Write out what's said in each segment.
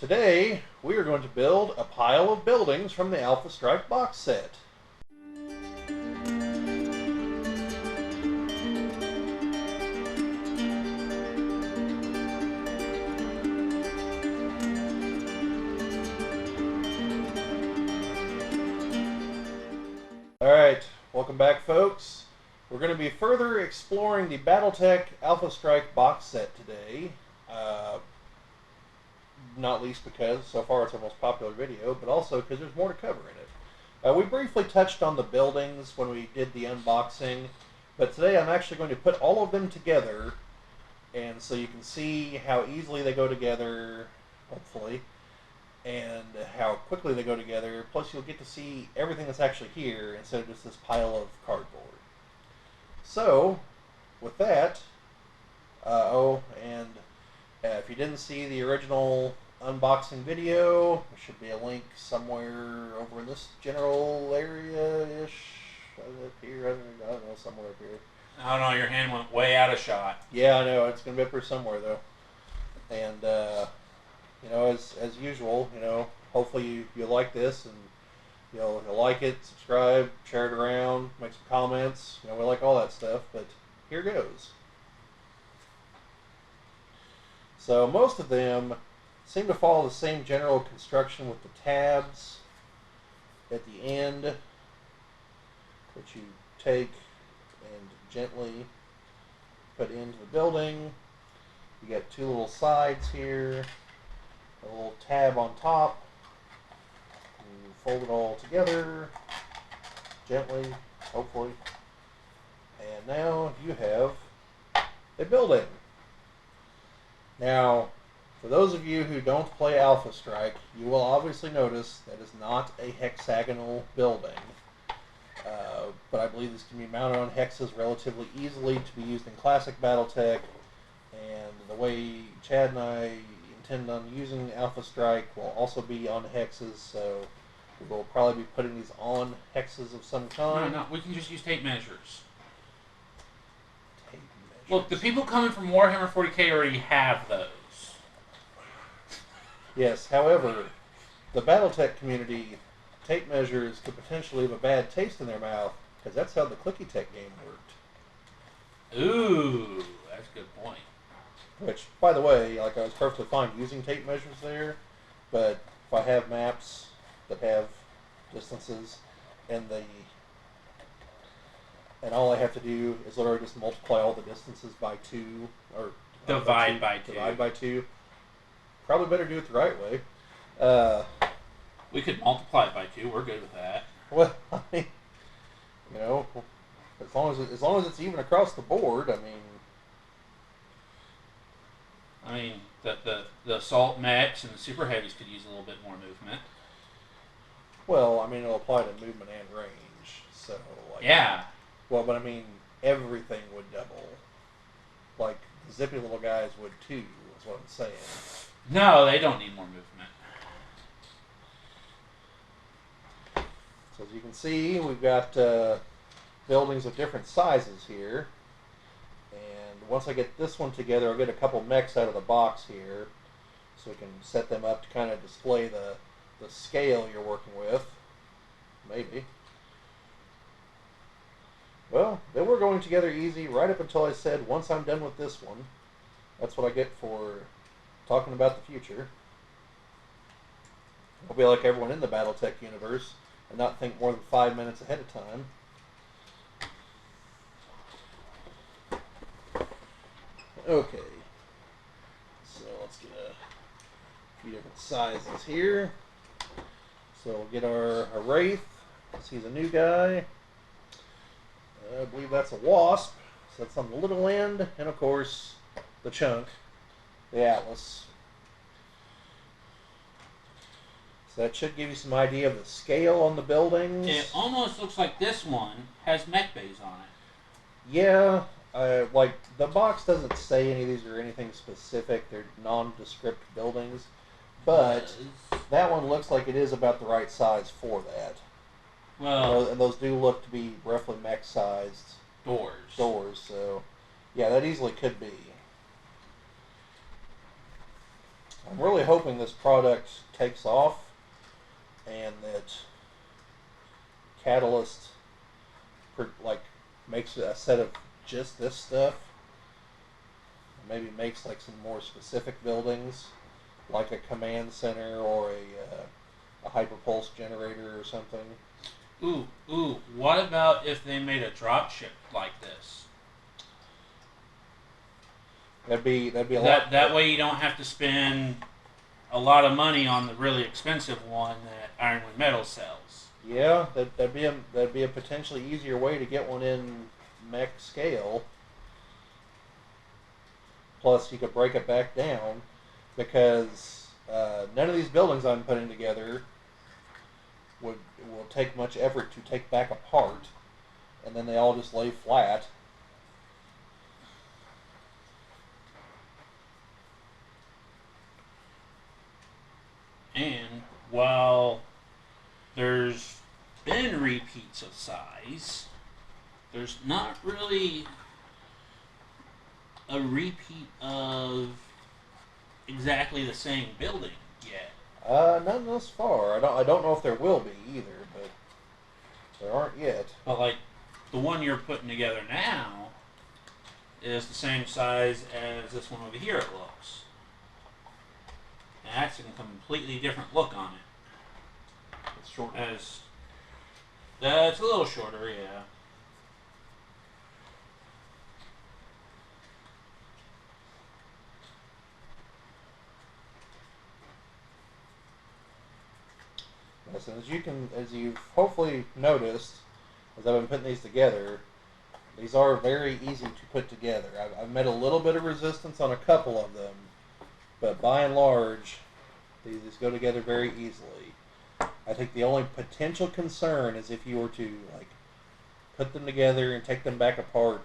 Today, we are going to build a pile of buildings from the Alpha Strike box set. Alright, welcome back folks. We're going to be further exploring the BattleTech Alpha Strike box set today. Not least because so far it's our most popular video, but also because there's more to cover in it. We briefly touched on the buildings when we did the unboxing, but today I'm actually going to put all of them together, and so you can see how easily they go together, hopefully, and how quickly they go together. Plus you'll get to see everything that's actually here instead of just this pile of cardboard. So, with that, if you didn't see the original unboxing video, there should be a link somewhere over in this general area-ish. Up here, I don't know, somewhere up here. I don't know, your hand went way out of shot. Yeah, I know, it's going to be up here somewhere, though. And, as usual, hopefully you like this, and you'll like it, subscribe, share it around, make some comments. We like all that stuff, but here goes. So most of them seem to follow the same general construction with the tabs at the end, which you take and gently put into the building. You got two little sides here, a little tab on top. You fold it all together gently, hopefully. And now you have a building. Now, for those of you who don't play Alpha Strike, you will obviously notice that is not a hexagonal building. But I believe this can be mounted on hexes relatively easily to be used in classic BattleTech. And the way Chad and I intend on using Alpha Strike will also be on hexes, so we'll probably be putting these on hexes of some kind. No, we can just use tape measures. Tape measures. Look, the people coming from Warhammer 40k already have those. Yes, however, the BattleTech community, tape measures could potentially leave a bad taste in their mouth, because that's how the Clicky Tech game worked. Ooh, that's a good point. Which, by the way, I was perfectly fine using tape measures there, but if I have maps that have distances, and all I have to do is literally just multiply all the distances by 2, or Divide by 2. Probably better do it the right way. We could multiply it by 2. We're good with that. Well, I mean, as long as it's even across the board, the assault mechs and the super heavies could use a little bit more movement. Well, it'll apply to movement and range, so yeah. Well, but everything would double. Like the zippy little guys would too. Is what I'm saying. No, they don't need more movement. So as you can see, we've got buildings of different sizes here. And once I get this one together, I'll get a couple mechs out of the box here, so we can set them up to kind of display the scale you're working with. Maybe. Well, they were going together easy right up until I said, once I'm done with this one. That's what I get for talking about the future. I'll be like everyone in the BattleTech universe and not think more than 5 minutes ahead of time. Okay. So let's get a few different sizes here. So we'll get our Wraith. He's a new guy. I believe that's a Wasp. So that's on the little end. And of course, the chunk, the Atlas. So that should give you some idea of the scale on the buildings. It almost looks like this one has mech bays on it. Yeah, the box doesn't say any of these are anything specific. They're nondescript buildings. But that one looks like it is about the right size for that. Well, and those do look to be roughly mech-sized doors, so yeah, that easily could be. I'm really hoping this product takes off and that Catalyst like makes a set of just this stuff. Maybe makes like some more specific buildings, like a command center or a hyperpulse generator or something. Ooh. What about if they made a dropship like this? That'd be a lot. That way you don't have to spend a lot of money on the really expensive one that Ironwood Metal sells. Yeah, that'd be a potentially easier way to get one in mech scale. Plus, you could break it back down because none of these buildings I'm putting together will take much effort to take back apart, and then they all just lay flat. And while there's been repeats of size, there's not really a repeat of exactly the same building yet. None thus far. I don't know if there will be either, but there aren't yet. But like the one you're putting together now is the same size as this one over here. It looks, and that's a completely different look on it. It's short. As It's a little shorter, yeah. Yes, and as you've hopefully noticed, as I've been putting these together, these are very easy to put together. I've met a little bit of resistance on a couple of them, but by and large, these go together very easily. I think the only potential concern is if you were to like put them together and take them back apart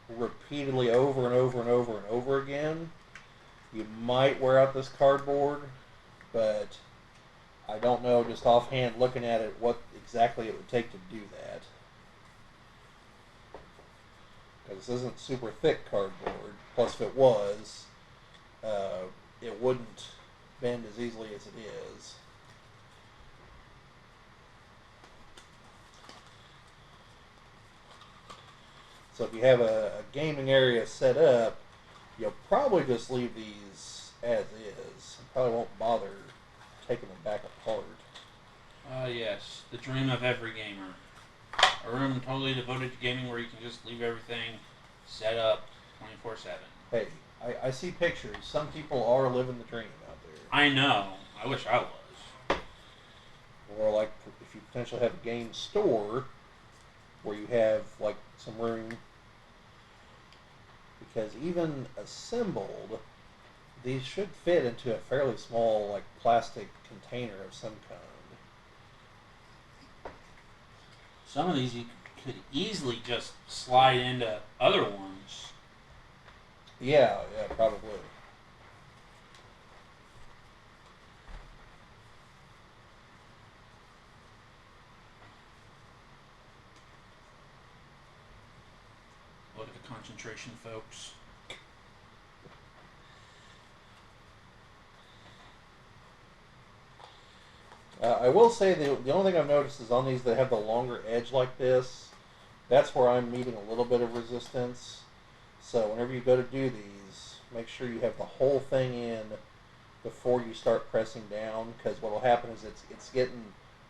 repeatedly over and over and over and over again, you might wear out this cardboard, but I don't know just offhand looking at it what exactly it would take to do that. Because this isn't super thick cardboard. Plus, if it was, it wouldn't bend as easily as it is. So if you have a gaming area set up, you'll probably just leave these as is. You probably won't bother taking them back apart. Yes, the dream of every gamer. A room totally devoted to gaming where you can just leave everything set up 24/7. Hey, I see pictures. Some people are living the dream out there. I know. I wish I was. Or like if you potentially have a game store where you have like some room, because even assembled, these should fit into a fairly small like plastic container of some kind. Some of these you could easily just slide into other ones. Yeah, probably. Look at the concentration, folks. I will say the only thing I've noticed is on these that have the longer edge like this, that's where I'm meeting a little bit of resistance. So whenever you go to do these, make sure you have the whole thing in before you start pressing down, because what will happen is it's getting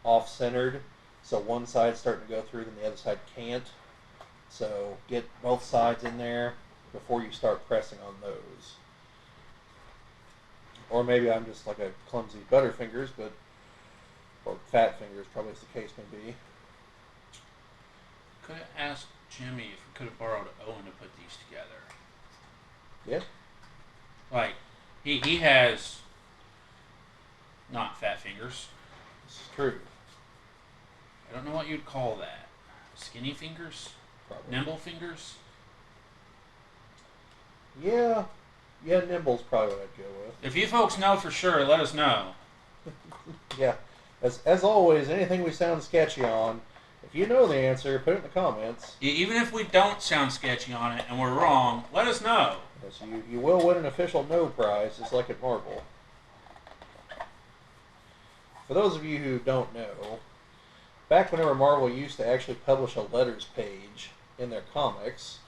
off-centered, so one side's starting to go through, then the other side can't. So get both sides in there before you start pressing on those. Or maybe I'm just like a clumsy butterfingers, but or fat fingers, probably as the case may be. Could have asked Jimmy if we could have borrowed Owen to put these together. Yeah. Like, he has not fat fingers. This is true. I don't know what you'd call that. Skinny fingers? Probably. Nimble fingers? Yeah, nimble's probably what I'd go with. If you folks know for sure, let us know. Yeah. As always, anything we sound sketchy on, if you know the answer, put it in the comments. Even if we don't sound sketchy on it and we're wrong, let us know. Yes, you will win an official no prize, just like at Marvel. for those of you who don't know, back whenever Marvel used to actually publish a letters page in their comics,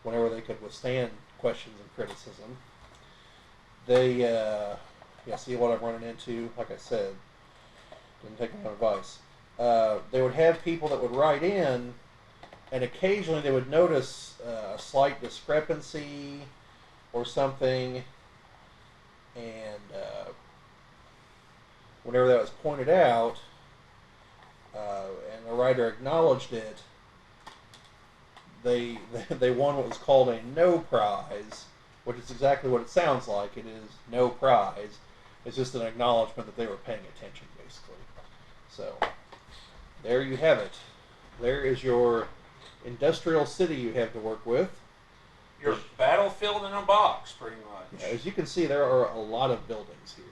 whenever they could withstand questions and criticism, they, see what I'm running into. Like I said, didn't take my own advice. They would have people that would write in, and occasionally they would notice a slight discrepancy or something, and whenever that was pointed out, and the writer acknowledged it, they won what was called a no prize, which is exactly what it sounds like. It is no prize. It's just an acknowledgement that they were paying attention, basically. So, there you have it. There is your industrial city you have to work with. Your battlefield in a box, pretty much. Yeah, as you can see, there are a lot of buildings here.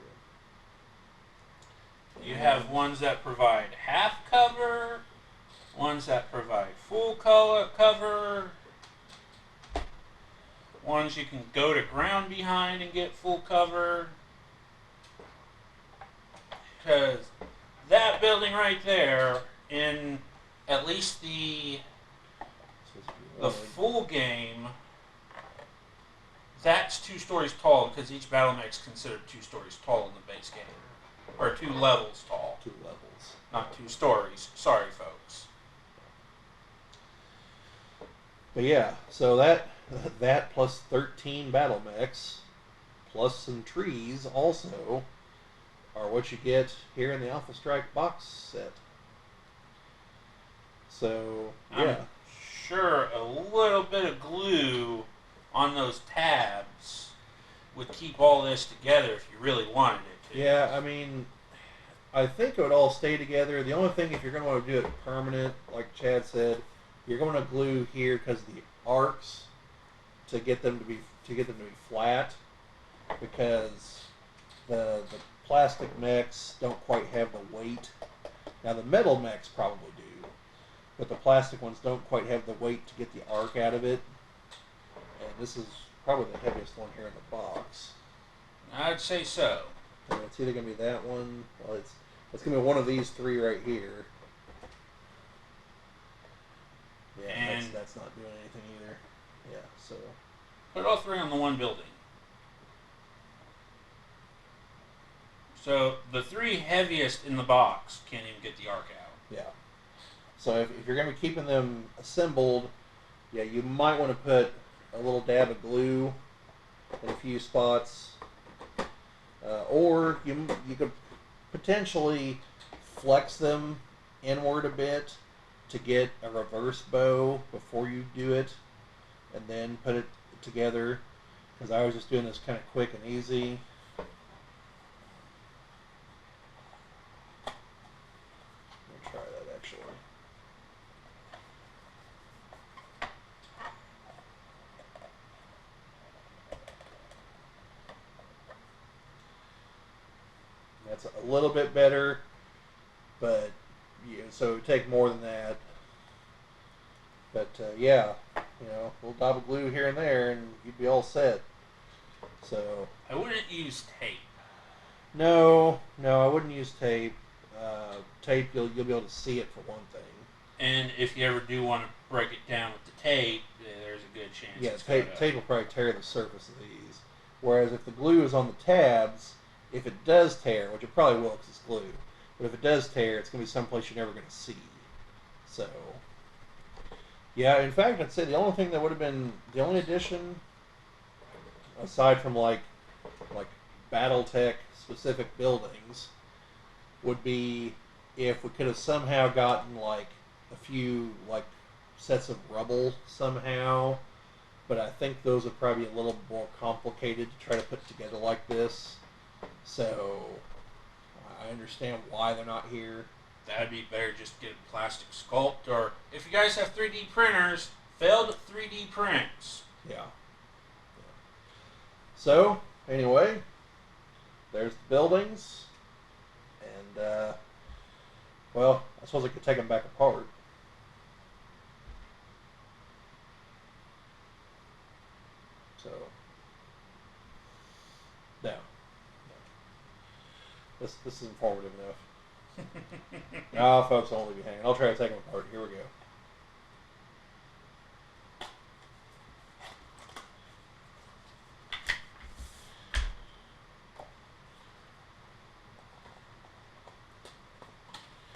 You have ones that provide half cover, ones that provide full color cover, ones you can go to ground behind and get full cover. Because that building right there, in at least the full game, that's 2 stories tall, because each battle mech is considered 2 stories tall in the base game. Or 2 levels tall. 2 levels. Not 2 stories. Sorry, folks. But yeah, so that plus 13 battle mechs, plus some trees also, are what you get here in the Alpha Strike box set. So, yeah. I'm sure a little bit of glue on those tabs would keep all this together if you really wanted it to. Yeah, I mean, I think it would all stay together. The only thing, if you're going to want to do it permanent, like Chad said, you're going to glue here because the arcs to get them to be flat, because the plastic mechs don't quite have the weight. Now the metal mechs probably do, but the plastic ones don't quite have the weight to get the arc out of it. And this is probably the heaviest one here in the box. I'd say so. And it's either going to be that one. Well, it's going to be one of these 3 right here. Yeah, and that's not doing anything either. Yeah, so put all 3 on the one building. So the 3 heaviest in the box can't even get the arc out. yeah. So if you're going to be keeping them assembled, yeah, you might want to put a little dab of glue in a few spots, or you could potentially flex them inward a bit to get a reverse bow before you do it, and then put it together. Because I was just doing this kind of quick and easy. Let me try that actually. That's a little bit better, but yeah, so it would take more than that. But yeah, a little dab of glue here and there, and you'd be all set. So I wouldn't use tape. no, I wouldn't use tape. Tape, you'll be able to see it for one thing. And if you ever do want to break it down with the tape, there's a good chance. Yeah, it's tape will probably tear the surface of these. Whereas if the glue is on the tabs, if it does tear, which it probably will because it's glue, but if it does tear, it's going to be someplace you're never going to see. So, yeah, in fact, I'd say the only thing that would have been the only addition, aside from like BattleTech specific buildings, would be if we could have somehow gotten like a few like sets of rubble somehow. But I think those would probably be a little more complicated to try to put together like this. So I understand why they're not here. That'd be better just get a plastic sculpt, or if you guys have 3D printers, failed 3D prints. Yeah. So, anyway, there's the buildings. And, well, I suppose I could take them back apart. So, no. This is informative enough. No, folks, I won't leave you hanging. I'll try to take them apart. Here we go.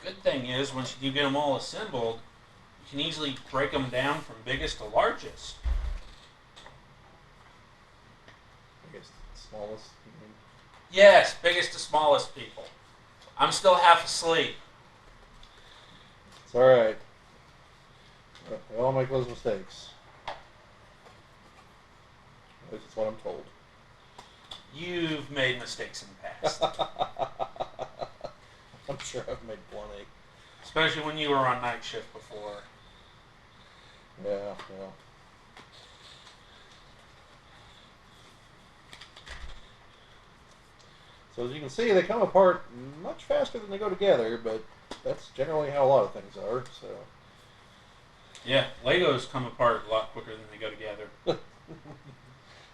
Good thing is, once you do get them all assembled, you can easily break them down from biggest to largest. I guess smallest. Yes, biggest to smallest people. I'm still half asleep. It's all right. We all make those mistakes. At least that's what I'm told. You've made mistakes in the past. I'm sure I've made plenty. Especially when you were on night shift before. Yeah. So as you can see, they come apart much faster than they go together, but that's generally how a lot of things are. So. Yeah, Legos come apart a lot quicker than they go together.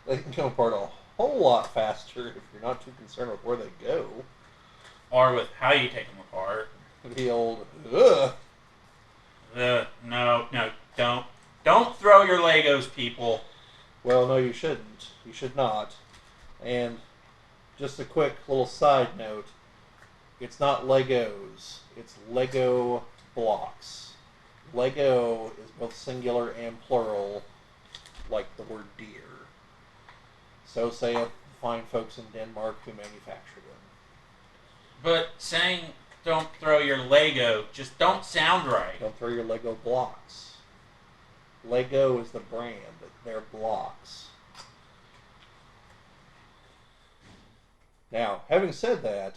They can come apart a whole lot faster if you're not too concerned with where they go. Or with how you take them apart. The old, ugh. No, don't throw your Legos, people. Well, no, you shouldn't. You should not. And just a quick little side note, it's not Legos. It's Lego blocks. Lego is both singular and plural, like the word deer. So say the fine folks in Denmark who manufacture them. But saying don't throw your Lego just don't sound right. Don't throw your Lego blocks. Lego is the brand. They're blocks. Now, having said that,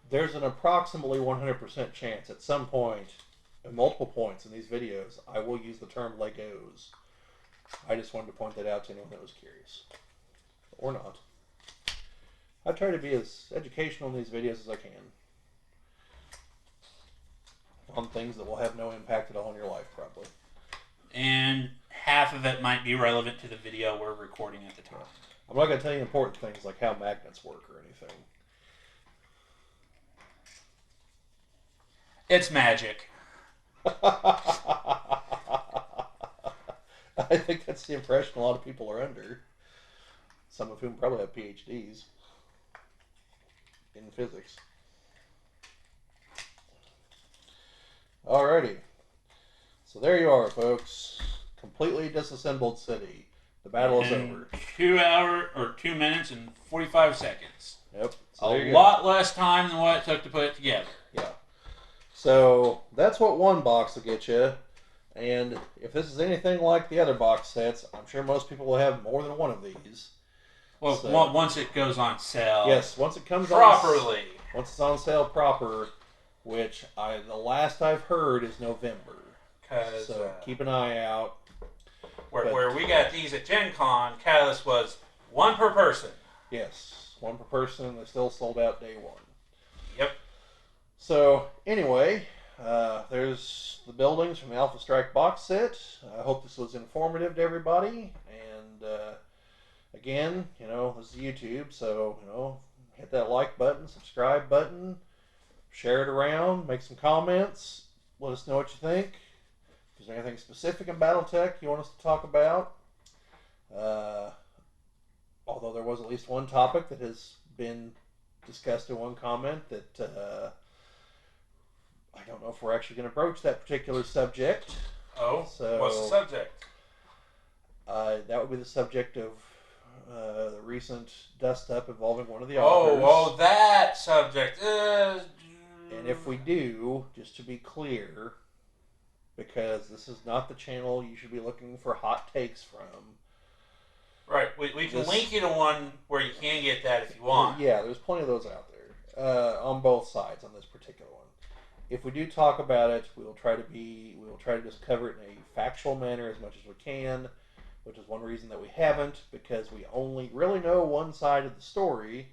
there's an approximately 100% chance at some point, at multiple points in these videos, I will use the term Legos. I just wanted to point that out to anyone that was curious. Or not. I try to be as educational in these videos as I can. On things that will have no impact at all in your life, probably. And half of it might be relevant to the video we're recording at the time. I'm not going to tell you important things like how magnets work or anything. It's magic. I think that's the impression a lot of people are under. Some of whom probably have PhDs in physics. Alrighty. So there you are, folks. Completely disassembled city. The battle is over. 2 minutes and 45 seconds. Yep. So a lot less time than what it took to put it together. Yeah. So that's what one box will get you. And if this is anything like the other box sets, I'm sure most people will have more than one of these. Well, so, once it goes on sale. Yes, once it comes properly. Once it's on sale proper, which the last I've heard is November. So keep an eye out. Where we got these at Gen Con, Catalyst was one per person. Yes, one per person. They still sold out day one. Yep. So anyway, there's the buildings from the Alpha Strike box set. I hope this was informative to everybody. And again, this is YouTube, so hit that like button, subscribe button, share it around, make some comments, let us know what you think. If there's anything specific in BattleTech you want us to talk about, although there was at least one topic that has been discussed in one comment that I don't know if we're actually going to broach that particular subject. Oh, so what's the subject? That would be the subject of the recent dust-up involving one of the authors. Oh, that subject. And if we do, just to be clear, because this is not the channel you should be looking for hot takes from. Right, we can link you to one where you can get that if you want. Yeah, there's plenty of those out there on both sides on this particular one. If we do talk about it, we will try to just cover it in a factual manner as much as we can, which is one reason that we haven't, because we only really know one side of the story,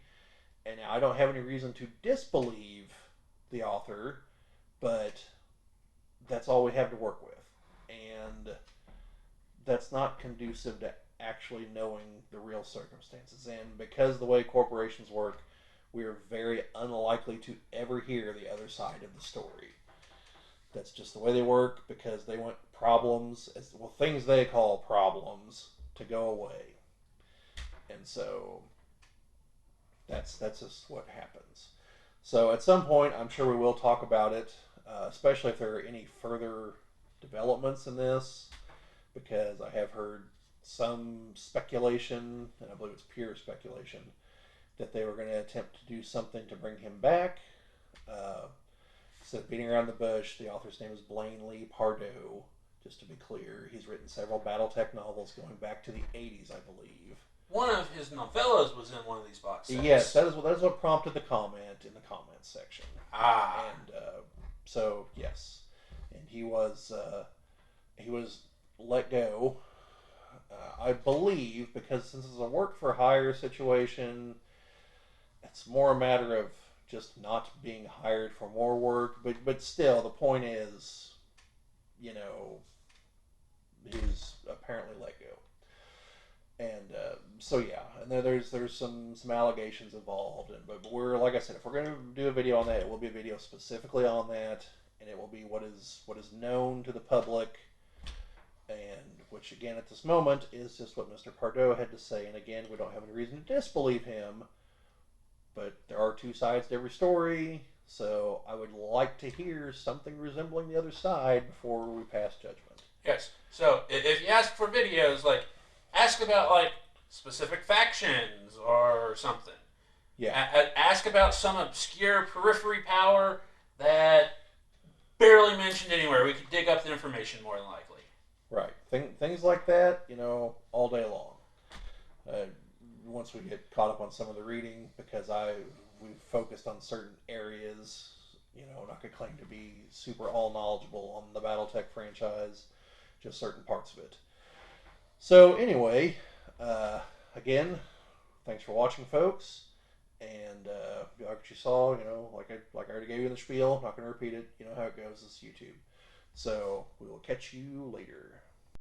and I don't have any reason to disbelieve the author, but that's all we have to work with, and that's not conducive to actually knowing the real circumstances. And because the way corporations work, we are very unlikely to ever hear the other side of the story. That's just the way they work because they want problems, things they call problems, to go away. And so that's just what happens. So at some point, I'm sure we will talk about it, especially if there are any further developments in this, because I have heard some speculation, and I believe it's pure speculation, that they were going to attempt to do something to bring him back. Instead of beating around the bush, the author's name is Blaine Lee Pardoe. Just to be clear, he's written several BattleTech novels going back to the 80s, I believe. One of his novellas was in one of these box sets. Yes, that is what prompted the comment in the comments section. And so yes, and he was let go. I believe because since it's a work for hire situation, it's more a matter of just not being hired for more work. But still, the point is, he's apparently let go. And so yeah, and then there's some allegations involved, but we're, like I said, if we're going to do a video on that, it will be a video specifically on that, and it will be what is known to the public, and which again at this moment is just what Mr. Pardoe had to say. And again, we don't have any reason to disbelieve him, but there are two sides to every story, so I would like to hear something resembling the other side before we pass judgment. Yes. So if you ask for videos, ask about specific factions or something. Yeah. Ask about some obscure periphery power that barely mentioned anywhere. We could dig up the information more than likely. Right. Things like that, all day long. Once we get caught up on some of the reading, because we've focused on certain areas, not gonna claim to be super all knowledgeable on the BattleTech franchise, just certain parts of it. So anyway, again, thanks for watching, folks. And like what you saw, like I already gave you the spiel. I'm not going to repeat it. You know how it goes. It's YouTube. So we will catch you later.